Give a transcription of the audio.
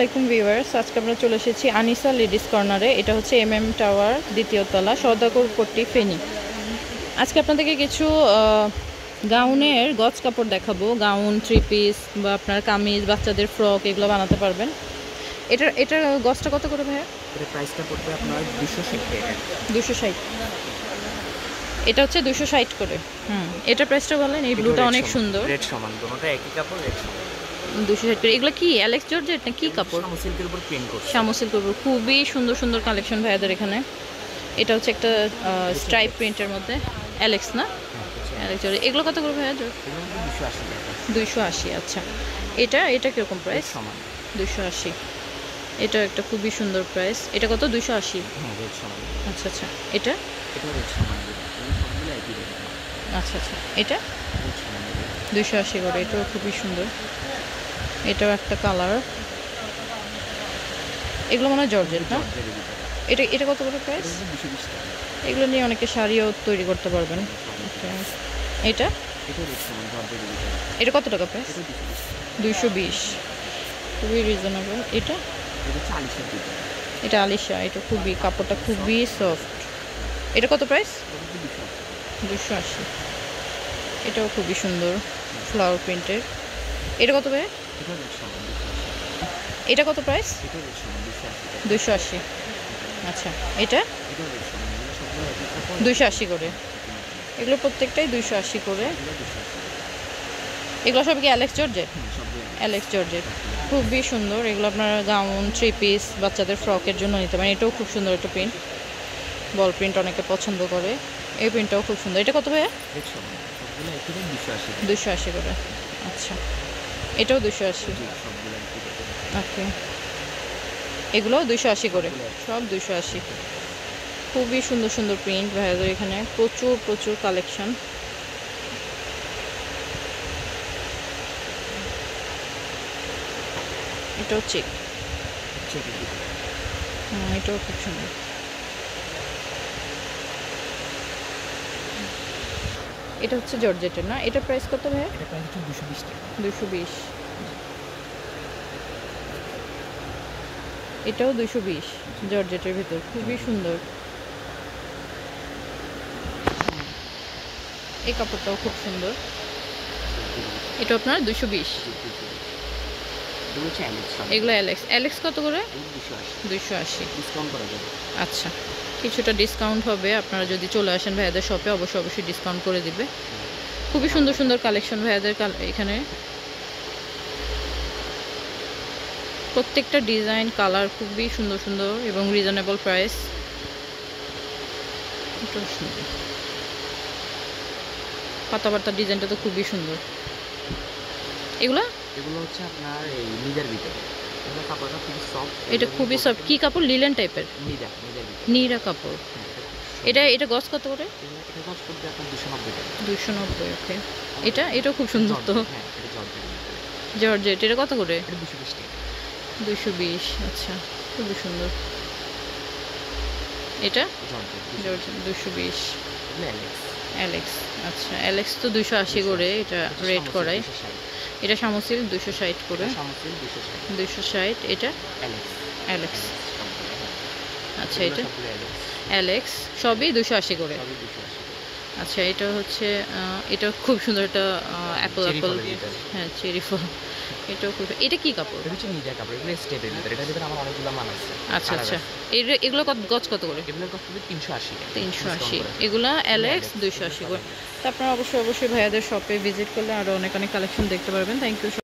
আলাইকুম ভিউয়ার্স, আজকে আমরা চলে এসেছি আনিসা লেডিস কর্নারে। এটা হচ্ছে MM টাওয়ার, দ্বিতীয় তলা, সওদাগর পট্টি, ফেনী। আজকে আপনাদেরকে কিছু গাউনের গজ কাপড় দেখাবো। গাউন, থ্রি পিস বা আপনার কামিজ, বাচ্চাদের ফ্রক এগুলো বানাতে পারবেন। এটার গজটা কত করে ভাইয়া? এটার প্রাইসটা পড়বে আপনার 260 টাকা। 260। এটা হচ্ছে 260 করে। এটার প্রাইসটা বলেন। এই ব্লুটা অনেক সুন্দর। রেড সমান, দুটোটা একই কাপড়, রেড সমান। 260 করে। এগুলো কি অ্যালেক্স জর্জেট না কি কাপড়? শামু সিল্কের উপর প্রিন্ট করছে। শামু সিল্কের উপর খুবই সুন্দর সুন্দর কালেকশন ভাইয়াদের এখানে। এটা হচ্ছে একটা স্ট্রাইপ প্রিন্টের মধ্যে অ্যালেক্স না, অ্যালেক্স জর্জেট। এগুলো কত করে ভাইয়া? 280 টাকা। 280। আচ্ছা, এটা কিরকম প্রাইস? সমান 280। এটা একটা খুবই সুন্দর প্রাইস। এটা কত? 280। হ্যাঁ, রেড সমান। আচ্ছা আচ্ছা, এটা রেড সমান, সবগুলো একই রেট। আচ্ছা আচ্ছা, এটা রেড সমান 280 করে। এটাও খুবই সুন্দর। এটাও একটা কালার। এগুলো মনে হয় জর্জেট না? এটা কত করে প্রাইস? 220 টাকা। এগুলো নিয়ে অনেকে শাড়িও তৈরি করতে পারবেন। এটা রেড সমান, এটা কত টাকা প্রাইস? 220। খুবই রিজনেবল। এটা আলিশা। এটা খুবই, কাপড়টা খুবই সফট। এটা কত প্রাইস? 280। এটাও খুবই সুন্দর, ফ্লাওয়ার প্রিন্টের। এটা কত ভাই? এটা কত প্রাইস? 280। আচ্ছা, এটা 280 করে। এগুলো প্রত্যেকটাই 280 করে। এগুলো সব কি অ্যালেক্স জর্জেট? অ্যালেক্স জর্জেট খুবই সুন্দর। এগুলো আপনার গাউন, থ্রি পিস, বাচ্চাদের ফ্রকের জন্য নিতে পারেন। এটাও খুব সুন্দর একটা প্রিন্ট, বল প্রিন্ট অনেকে পছন্দ করে। এই প্রিন্টটাও খুব সুন্দর। এটা কত ভাইয়া? 280 করে। আচ্ছা, এটাও 280। ওকে, এগুলোও 280 করে, সব 280। খুবই সুন্দর সুন্দর প্রিন্ট ভাইয়াদের এখানে, প্রচুর কালেকশন। এটাও চেক। এটাও খুব সুন্দর। এটা হচ্ছে জর্জেটের না? এটা প্রাইস কত ভাইয়া? এটা প্রাইস 220 টাকা। 220। এটাও 220, জর্জেটের ভিতর খুবই সুন্দর। এই কাপড়টাও খুব সুন্দর। এটা আপনার 220। এগুলো অ্যালেক্স কত করে? 280। ডিসকাউন্ট করা যাবে। আচ্ছা, কিছুটা ডিসকাউন্ট হবে। আপনারা যদি চলে আসেন ভাইয়াদের শপে, অবশ্যই ডিসকাউন্ট করে দিবে। খুবই সুন্দর সুন্দর কালেকশন ভাইয়াদের এখানে। প্রত্যেকটা ডিজাইন, কালার খুবই সুন্দর সুন্দর এবং রিজনেবল প্রাইস। পাতাবার্তার ডিজাইনটা তো খুবই সুন্দর। এগুলো হচ্ছে আপনার এই নিদার ভিতরে। এগুলো কাপড়টা খুবই সফট। এটা খুবই সফট। কি কাপড়? লিলেন টাইপের? নীরা কাপড়। এটা গজ কত করে? এটা গজ করবে আপনার 290 টাকা। 290। ওকে, এটাও খুব সুন্দর তো। হ্যাঁ, এটা জর্জেট। এটা কত করে? এটা 220 টাকা। 220। আচ্ছা, খুবই সুন্দর। এটা জর্জেট 220। অ্যালেক্স। আচ্ছা, অ্যালেক্স তো 280 করে। এটা রেড করাই। এটা শামুসিল 260 করে। 260। এটা অ্যালেক্স। আচ্ছা, এটা অ্যালেক্স, সবই 280 করে। আচ্ছা, এটা হচ্ছে এটা খুব সুন্দর একটা অ্যাপল। হ্যাঁ, চেরি ফল। এটাও খুব। এটা কি কাপড়? এটা হচ্ছে নিদার কাপড়। এগুলো স্টেপের ভিতরে। এটার ভিতরে আমার অনেকগুলো মান আছে। আচ্ছা আচ্ছা, এগুলো গজ কত করে? এগুলোর কস্ট হবে 380 টাকা। 380। এগুলা অ্যালেক্স 280 করে। তো আপনারা অবশ্যই ভাইয়াদের শপে ভিজিট করলে আরও অনেক কালেকশন দেখতে পারবেন। Thank you.